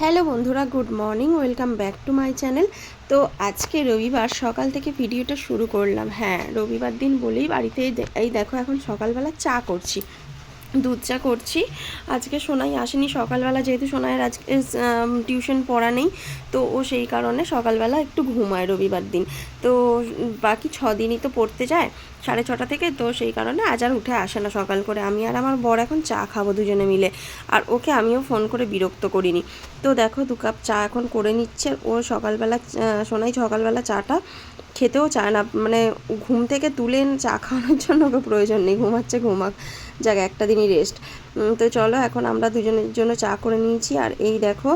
Hello বন্ধুরা, good morning, welcome back to my channel. তো আজকে রবিবার সকাল থেকে ভিডিওটা শুরু করলাম। হ্যাঁ, রবিবার দিন বলেই বাড়িতে এই দেখো এখন সকালবেলা চা করছি, দুধ চা করছি। আজকে সোনাই আসেনি সকালবেলা, যেহেতু সোনাইয়ের আজকে টিউশন পড়া নেই, তো ও সেই কারণে সকালবেলা একটু ঘুমায় রবিবার দিন। তো বাকি 6 দিনই তো পড়তে যায় 6:30 থেকে, তো সেই কারণে আজ আর উঠে আসে না সকাল করে। আমি আর আমার বর এখন চা খাবো দুজনে মিলে, আর ওকে আমিও ফোন করে বিরক্ত করিনি। তো দেখো 2 কাপ চা এখন করে নিচ্ছে ও। সকালবেলা সোনাই সকালবেলা চাটা খেতেও চায় না, মানে ঘুম থেকে তুলে চা খাওয়ানোর জন্য ওকে প্রয়োজন নেই, ঘুমাচ্ছে ঘুমাক, যাক একটা দিনই রেস্ট। তো চলো এখন আমরা দুজনের জন্য চা করে নিয়েছি। আর এই দেখো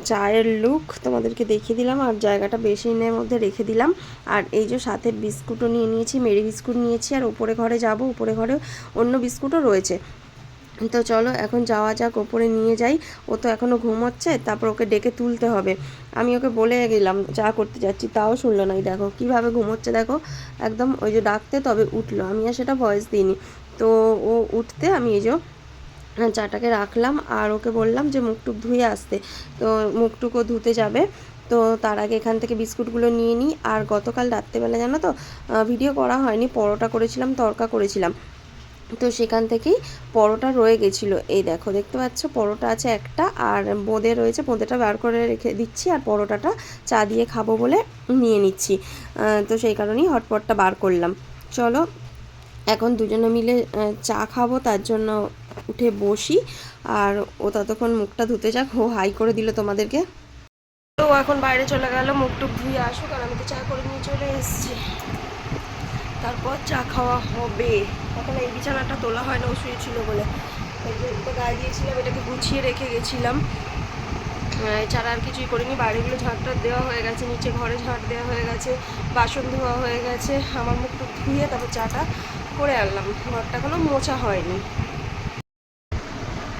চায়ের লুক তোমাদেরকে দেখিয়ে দিলাম, আর জায়গাটা বেসিনের মধ্যে রেখে দিলাম। আর এই যে সাথে বিস্কুটও নিয়ে নিয়েছি, মেরি বিস্কুট নিয়েছি। আর উপরে ঘরে যাব, উপরে ঘরে অন্য বিস্কুটও রয়েছে। তো চলো এখন যাওয়া যাক, ওপরে নিয়ে যাই। ও তো এখনও ঘুমোচ্ছে, তারপর ওকে ডেকে তুলতে হবে। আমি ওকে বলে গেলাম চা করতে যাচ্ছি, তাও শুনলো না। দেখো কীভাবে ঘুমোচ্ছে, দেখো একদম ওই যে ডাকতে তবে উঠলো, আমি আর সেটা ভয়েস দিইনি। তো ও উঠতে আমি এই যে চাটাকে রাখলাম, আর ওকে বললাম যে মুখটুক ধুয়ে আসতে। তো মুখটুকও ধুতে যাবে। তো তার আগে এখান থেকে বিস্কুটগুলো নিয়ে নিই। আর গতকাল রাত্রেবেলা জানো তো ভিডিও করা হয়নি, পরোটা করেছিলাম, তড়কা করেছিলাম। তো সেখান থেকেই পরোটা রয়ে গেছিলো। এই দেখো দেখতে পাচ্ছ পরোটা আছে একটা, আর বোঁদে রয়েছে, বোঁদেটা বার করে রেখে দিচ্ছি। আর পরোটাটা চা দিয়ে খাবো বলে নিয়ে নিচ্ছি। তো সেই কারণেই হটপটটা বার করলাম। চলো এখন দুজনে মিলে চা খাবো, তার জন্য উঠে বসি। আর ও ততক্ষণ মুখটা ধুতে যাক। ও হাই করে দিল তোমাদেরকে। তো এখন বাইরে চলে গেল, মুখটুক ধুয়ে আসুক, আর আমি তো চা করে নিয়ে চলে এসেছি। তারপর চা খাওয়া হবে। এখন এই বিছানাটা তোলা হয় না, ও শুয়েছিল বলে তো গায়ে দিয়েছিলাম, এটাকে গুছিয়ে রেখে গেছিলাম। এছাড়া আর কিছুই করিনি। বাইরেগুলো ঝাঁটটা দেওয়া হয়ে গেছে, নিচে ঘরে ঝাঁট দেওয়া হয়ে গেছে, বাসন ধোয়া হয়ে গেছে। আমার মুখটু ধুয়ে তারপর চাটা করে আনলাম। ঘরটা এখনও মোছা হয়নি।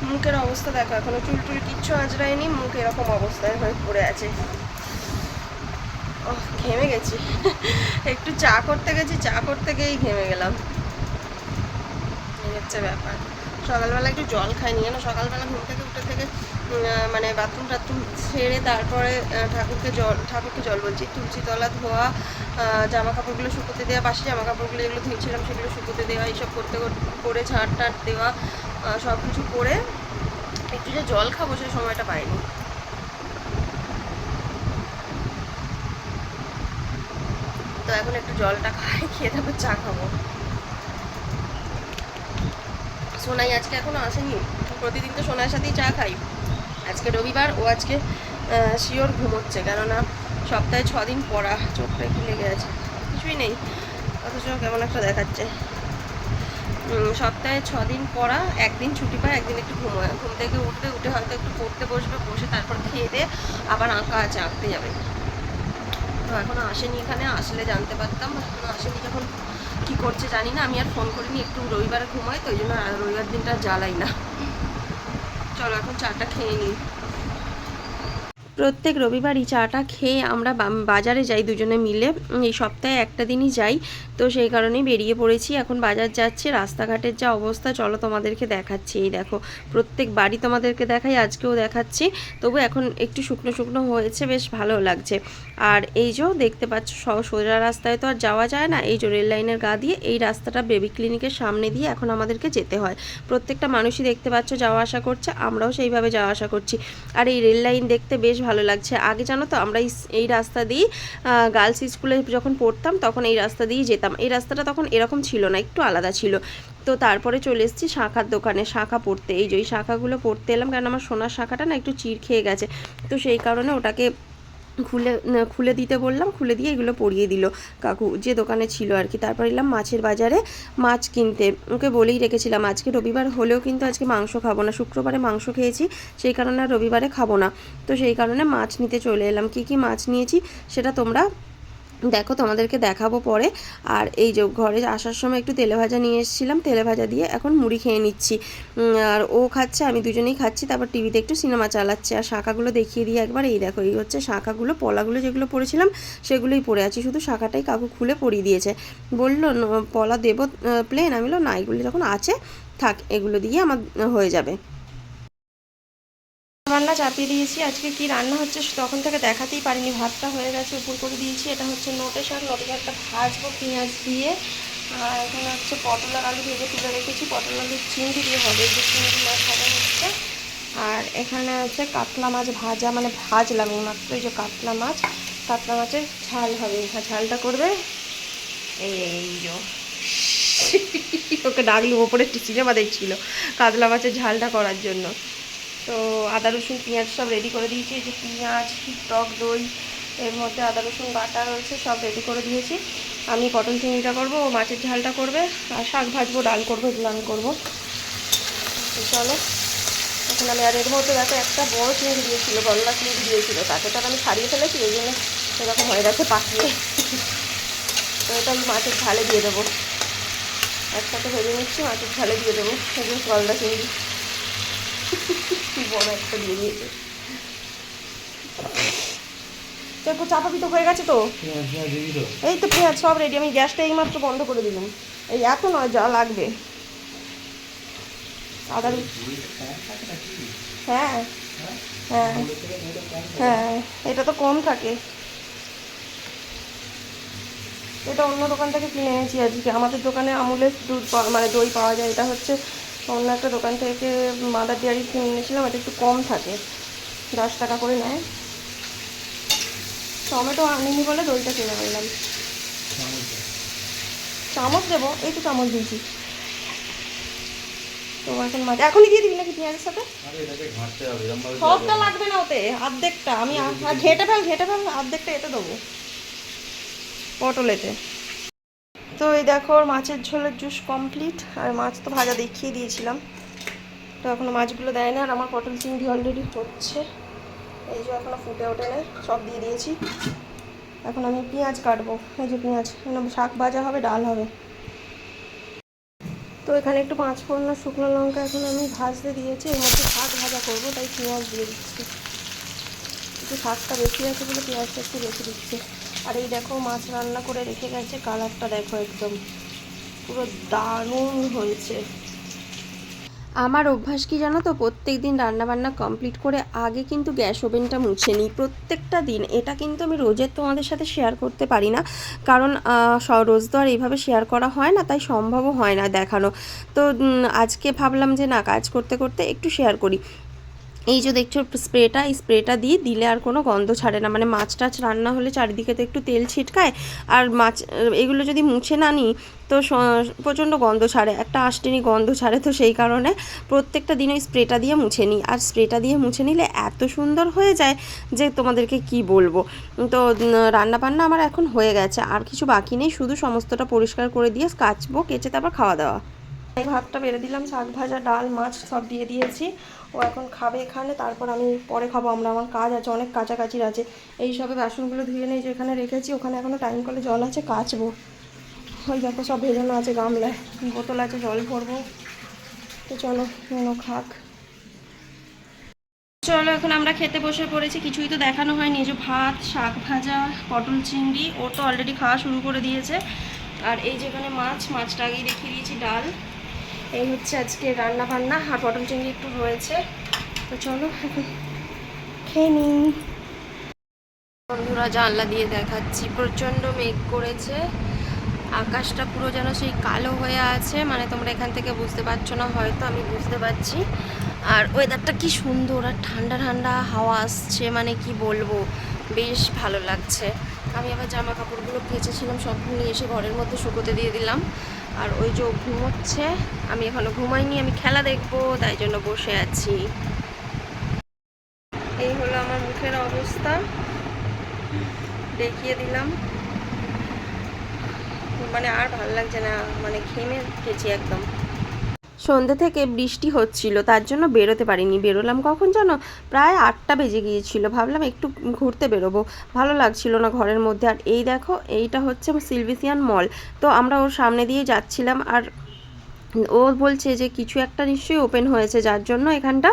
মুখের অবস্থা দেখো, এখনও চুল টুল কিচ্ছু আঁচড়ায়নি, মুখ এরকম অবস্থায় হয়ে পড়ে আছে। ও ঘেমে গেছি একটু চা করতে গেছি, চা করতে গিয়েই ঘেমে গেলাম। এই হচ্ছে ব্যাপার। সকালবেলা একটু জল খাইনি জানো, সকালবেলা ঘুম থেকে উঠে থেকে মানে বাথরুম টাথরুম সেরে তারপরে ঠাকুরকে জল বলছি, তুলসী তলা ধোয়া, জামা কাপড়গুলো শুকোতে দেওয়া, বাসি জামা কাপড়গুলো যেগুলো ধুয়েছিলাম সেগুলো শুকোতে দেওয়া, এইসব করতে করে ঝাঁট টাট দেওয়া, সব কিছু করে একটু যে জল খাবো সেই সময়টা পাইনি। তো এখন একটু জলটা খাই, খেয়ে তারপর চা খাবো। সোনাই আজকে এখনও আসেনি। প্রতিদিন তো সোনার সাথেই চা খাই, আজকে রবিবার, ও আজকে শিওর ঘুমোচ্ছে, কেননা সপ্তাহে 6 দিন পড়া। চোখটা একটু লেগে আছে, কিছুই নেই, অথচ কেমন একটা দেখাচ্ছে। সপ্তাহে 6 দিন পড়া, একদিন ছুটি পায়, একদিন একটু ঘুমোয়। ঘুম থেকে উঠে হয়তো একটু পড়তে বসবে, বসে তারপর খেয়ে দিয়ে আবার আঁকা আছে, আঁকতে যাবে। তো এখনও আসেনি, এখানে আসলে জানতে পারতাম, এখনও আসেনি। যখন কী করছে জানি না, আমি আর ফোন করিনি, একটু রবিবারে ঘুমাই তো ওই জন্য রবিবার দিনটা জ্বালাই না। চলো এখন চাটা খেয়ে নিই। প্রত্যেক রবিবারই চাটা খেয়ে আমরা বাজারে যাই দুজনে মিলে, এই সপ্তাহে একটা দিনই যাই। তো সেই কারণেই বেরিয়ে পড়েছি, এখন বাজার যাচ্ছি। রাস্তাঘাটের যা অবস্থা চলো তোমাদেরকে দেখাচ্ছি। এই দেখো প্রত্যেক বাড়ি তোমাদেরকে দেখাই, আজকেও দেখাচ্ছি। তবু এখন একটু শুকনো শুকনো হয়েছে, বেশ ভালো লাগছে। আর এই যে দেখতে পাচ্ছ সোজা রাস্তায় তো আর যাওয়া যায় না, এই যে রেল লাইনের গা দিয়ে এই রাস্তাটা বেবি ক্লিনিকের সামনে দিয়ে এখন আমাদেরকে যেতে হয়। প্রত্যেকটা মানুষই দেখতে পাচ্ছ যাওয়া আসা করছে, আমরাও সেইভাবে যাওয়া আসা করছি। আর এই রেল লাইন দেখতে বেশ ভালো লাগছে। আগে জানো তো আমরা এই রাস্তা দিয়েই গার্লস স্কুলে যখন পড়তাম তখন এই রাস্তা দিয়েই যেতাম। এই রাস্তাটা তখন এরকম ছিল না, একটু আলাদা ছিল। তো তারপরে চলে এসেছি শাঁখার দোকানে, শাঁখা পড়তে। এই যে এই শাঁখাগুলো পড়তে এলাম, কারণ আমার সোনার শাঁখাটা না একটু চির খেয়ে গেছে। তো সেই কারণে ওটাকে খুলে দিতে বললাম, খুলে দিয়ে এগুলো পরিয়ে দিল কাকু, যে দোকানে ছিল আর কি। তারপর এলাম মাছের বাজারে মাছ কিনতে। ওকে বলেই রেখেছিলাম আজকে রবিবার হলেও কিন্তু আজকে মাংস খাবো না, শুক্রবারে মাংস খেয়েছি, সেই কারণে আর রবিবারে খাবো না। তো সেই কারণে মাছ নিতে চলে এলাম। কী মাছ নিয়েছি সেটা তোমরা দেখো, তোমাদেরকে দেখাবো পরে। আর এই যে ঘরে আসার সময় একটু তেলে ভাজা নিয়ে এসেছিলাম, তেলে ভাজা দিয়ে এখন মুড়ি খেয়ে নিচ্ছি। আর ও খাচ্ছে, আমি দুজনেই খাচ্ছি। তারপর টিভিতে একটু সিনেমা চালাচ্ছে। আর শাঁখাগুলো দেখিয়ে দিই একবার। এই দেখো এই হচ্ছে শাঁখাগুলো, পলাগুলো যেগুলো পরেছিলাম সেগুলোই পরে আছি, শুধু শাঁখাটাই কাকু খুলে পরিয়ে দিয়েছে। বললো পলা দেবো প্লেন, আমি বললাম না, এগুলো যখন আছে থাক, এগুলো দিয়ে আমার হয়ে যাবে। বান্না চাপিয়ে দিয়েছি। আজকে কি রান্না হচ্ছে তখন থেকে দেখাতেই পারিনি। ভাতটা হয়ে গেছে, উপর করে দিয়েছি। এটা হচ্ছে নোটে শাক, নোটে শাকটা ভাজবো পেঁয়াজ দিয়ে। আর এখানে হচ্ছে পটল আর আলু ভেজে তুলে রেখেছি, পটল আলুর চিংড়ি দিয়ে হবে, এই যে চিংড়ি মাছ হবে হচ্ছে। আর এখানে হচ্ছে কাতলা মাছ ভাজা, মানে ভাজলাম এইমাত্র, এই যে কাতলা মাছের ঝাল হবে। ঝালটা করবে এই যে ওকে ডাকলু, ওপরে সিনেমা দেখছিল কাতলা মাছের ঝালটা করার জন্য। তো আদা রসুন পেঁয়াজ সব রেডি করে দিয়েছি। এই যে পেঁয়াজ, টক দই, এর মধ্যে আদা রসুন বাটা রয়েছে, সব রেডি করে দিয়েছি। আমি পটল চিংড়িটা করবো, ও মাছের ঝালটা করবে, আর শাক ভাজবো, ডাল করবো, এগুলো আমি করবো। তো চলো এখন আমি, আর এর মধ্যে দেখো একটা বড় চিংড়ি দিয়েছিল, গলদা চিংড়ি দিয়েছিল, তাকে তো আমি ছাড়িয়ে ফেলেছি, এই জন্য এরকম হয়ে গেছে পাকিয়ে। তো এটা আমি মাছের ঝালে দিয়ে দেবো, একসাথে ভেজে নিচ্ছি, মাছের ঝালে দিয়ে দেবো। এই যে গলদা চিংড়ি কি বড় একটা দিয়ে দিয়েছে। তো একটু চাপাপি তো হয়ে গেছে তো, এই তো পেঁয়াজ সব রেডি। আমি গ্যাসটা এইমাত্র বন্ধ করে দিলাম, এই এত নয় যা লাগবে। আদা, হ্যাঁ হ্যাঁ হ্যাঁ, এটা তো কম থাকে। এটা অন্য দোকান থেকে কিনে এনেছি আজকে। আমাদের দোকানে আমুলের দুধ মানে দই পাওয়া যায়, এটা হচ্ছে অন্য একটা দোকান থেকে মাদার ডেয়ারি কিনে এনেছিলাম। এটা একটু কম থাকে, 10 টাকা করে নেয়। টমেটো আনিনি বলে দইটা কিনে আনলাম। চামচ দেবো, এই তো চামচ দিয়েছি। তো এখন মাছ এখনই দিয়ে দিবি নাকি পেঁয়াজের সাথে? সবটা লাগবে না, ওতে অর্ধেকটা আমি ঘেটে ফেল, অর্ধেকটা এতে দেবো পটলেতে। তো এই দেখো মাছের ঝোলের জুস কমপ্লিট। আর মাছ তো ভাজা দেখিয়ে দিয়েছিলাম, তো এখনও মাছগুলো দেয় না। আর আমার পটল চিংড়ি অলরেডি হচ্ছে, এই যে এখনও ফুটে ওঠে না, সব দিয়ে দিয়েছি। এখন আমি পেঁয়াজ কাটবো, এই যে পেঁয়াজ, শাক ভাজা হবে, ডাল হবে। তো এখানে একটু 5 ফোড়ন শুকনো লঙ্কা এখন আমি ভাজতে দিয়েছি, এর মধ্যে শাক ভাজা করবো, তাই পেঁয়াজ দিয়ে দিচ্ছি। একটু শাকটা বেশি আছে বলে পেঁয়াজটা একটু বেশি দিচ্ছি। আর এই দেখো মাছ রান্না করে রেখে গেছে, কালারটা দেখো একদম পুরো দারুণ হয়েছে। আমার অভ্যাস কি জানো তো, প্রত্যেক দিন রান্নাবান্না কমপ্লিট করে আগে কিন্তু গ্যাস ওভেনটা মুছে নিই, প্রত্যেকটা দিন। এটা কিন্তু আমি রোজের তোমাদের সাথে শেয়ার করতে পারি না, কারণ রোজ তো আর এইভাবে শেয়ার করা হয় না, তাই সম্ভবও হয় না দেখানো। তো আজকে ভাবলাম যে না, কাজ করতে করতে একটু শেয়ার করি। এই যে দেখছো স্প্রেটা, এই স্প্রেটা দিয়ে দিলে আর কোনো গন্ধ ছাড়ে না। মানে মাছ টাছ রান্না হলে চারিদিকে তো একটু তেল ছিটকায়, আর মাছ এগুলো যদি মুছে না নিই তো প্রচণ্ড গন্ধ ছাড়ে, একটা আষ্টেনি গন্ধ ছাড়ে। তো সেই কারণে প্রত্যেকটা দিন ওই স্প্রেটা দিয়ে মুছে নিই। আর স্প্রেটা দিয়ে মুছে নিলে এত সুন্দর হয়ে যায় যে তোমাদেরকে কি বলবো। তো রান্নাবান্না আমার এখন হয়ে গেছে, আর কিছু বাকি নেই, শুধু সমস্তটা পরিষ্কার করে দিয়ে কাচবো, কেচে তারপর খাওয়া দাওয়া। এই ভাতটা বেড়ে দিলাম, শাক ভাজা, ডাল, মাছ সব দিয়ে দিয়েছি। ও এখন খাবে এখানে, তারপর আমি পরে খাবো। আমার কাজ আছে, অনেক কাচাকাচির আছে। এই সবে বাসনগুলো ধুয়ে নেই, যে এখানে রেখেছি, ওখানে এখনও টাইম কলে জল আছে, কাচবো। ওই দেখো সব ভেজানো আছে, গামলায় বোতল আছে, জল ভরবো। তো চলো মেনো খাক। চলো এখন আমরা খেতে বসে পড়েছি। কিছুই তো দেখানো হয়নি, যে ভাত, শাক ভাজা, পটল চিংড়ি, ও তো অলরেডি খাওয়া শুরু করে দিয়েছে। আর এই যেখানে মাছটা আগেই দেখিয়ে দিয়েছি, ডাল। এই হচ্ছে আজকে রান্না বান্না, আর পটল চিংড়ি একটু রয়েছে। তো চলো এখন খেয়ে নিই। বন্ধুরা জানলা দিয়ে দেখাচ্ছি, প্রচণ্ড মেঘ করেছে, আকাশটা পুরো যেন সেই কালো হয়ে আছে। মানে তোমরা এখান থেকে বুঝতে পারছো না হয়তো, আমি বুঝতে পারছি। আর ওয়েদারটা কি সুন্দর, আর ঠান্ডা ঠান্ডা হাওয়া আসছে, মানে কি বলবো, বেশ ভালো লাগছে। আমি আবার জামা কাপড়গুলো কেচেছিলাম, সব নিয়ে এসে ঘরের মধ্যে শুকোতে দিয়ে দিলাম। আর ওই যে ঘুমোচ্ছে, আমি এখনো ঘুমাইনি, আমি খেলা দেখবো, তাই জন্য বসে আছি। এই হলো আমার মুখের অবস্থা, দেখিয়ে দিলাম। মানে আর ভালো লাগছে না, মানে ঘেমে গেছি একদম। সন্ধ্যে থেকে বৃষ্টি হচ্ছিল, তার জন্য বেরোতে পারিনি। বেরোলাম কখন জানো, প্রায় 8টা বেজে গিয়েছিল। ভাবলাম একটু ঘুরতে বেরোবো, ভালো লাগছিল না ঘরের মধ্যে। আর এই দেখো, এইটা হচ্ছে সিলভেসিয়ান মল। তো আমরা ওর সামনে দিয়ে যাচ্ছিলাম, আর ও বলছে যে কিছু একটা নিশ্চয়ই ওপেন হয়েছে, যার জন্য এখানটা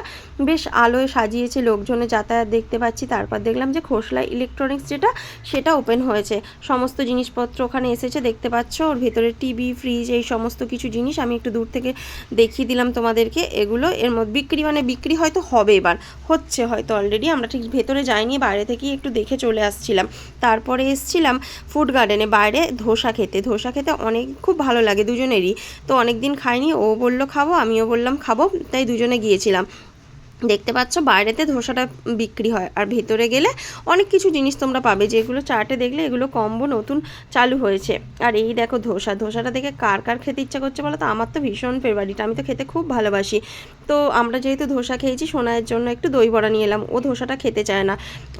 বেশ আলোয় সাজিয়েছে, লোকজনে যাতায়াত দেখতে পাচ্ছি। তারপর দেখলাম যে খোসলা ইলেকট্রনিক্স যেটা, সেটা ওপেন হয়েছে। সমস্ত জিনিসপত্র ওখানে এসেছে, দেখতে পাচ্ছ। ওর ভেতরে টিভি, ফ্রিজ, এই সমস্ত কিছু জিনিস আমি একটু দূর থেকে দেখিয়ে দিলাম তোমাদেরকে। এগুলো এর মধ্যে বিক্রি, মানে বিক্রি হয়তো হবে, এবার হচ্ছে হয়তো অলরেডি। আমরা ঠিক ভেতরে যাইনি, বাইরে থেকেই একটু দেখে চলে আসছিলাম। তারপরে এসছিলাম ফুড গার্ডেনে বাইরে ধোসা খেতে। ধোসা খেতে অনেক খুব ভালো লাগে দুজনেরই। তো অনেক দিন খাইনি, ও বলল খাবো, আমিও বললাম খাবো, তাই দুজনে গিয়েছিলাম। দেখতে পাচ্ছ বাইরেতে ধোসাটা বিক্রি হয়, আর ভেতরে গেলে অনেক কিছু জিনিস তোমরা পাবে, যেগুলো চার্টে দেখলে এগুলো কম্বো নতুন চালু হয়েছে। আর এই দেখো ধোসাটা দেখে কার কার খেতে ইচ্ছা করছে বলো তো? আমার তো ভীষণ ফেভারিট, আমি তো খেতে খুব ভালোবাসি। তো আমরা যেহেতু ধোসা খেয়েছি, সোনাইয়ের জন্য একটু দই বড়া নিয়ে এলাম। ও ধোসাটা খেতে চায় না।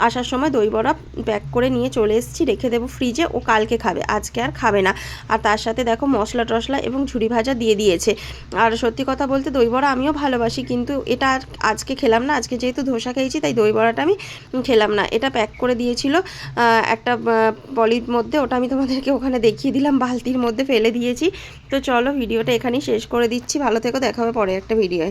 আসার সময় দই বড়া প্যাক করে নিয়ে চলে এসেছি, রেখে দেবো ফ্রিজে। ও কালকে খাবে, আজকে আর খাবে না। আর তার সাথে দেখো মশলা টশলা এবং ঝুরি ভাজা দিয়ে দিয়েছে। আর সত্যি কথা বলতে দই বড়া আমিও ভালোবাসি, কিন্তু এটা আজকে খেলাম না। আজকে যেহেতু ধোসা খেয়েছি, তাই দই বড়াটা আমি খেলাম না। এটা প্যাক করে দিয়েছিল একটা পলির মধ্যে, ওটা আমি তোমাদেরকে ওখানে দেখিয়ে দিলাম, বালতির মধ্যে ফেলে দিয়েছি। তো চলো ভিডিওটা এখানেই শেষ করে দিচ্ছি। ভালো থেকো, দেখা হবে পরে একটা ভিডিওয়।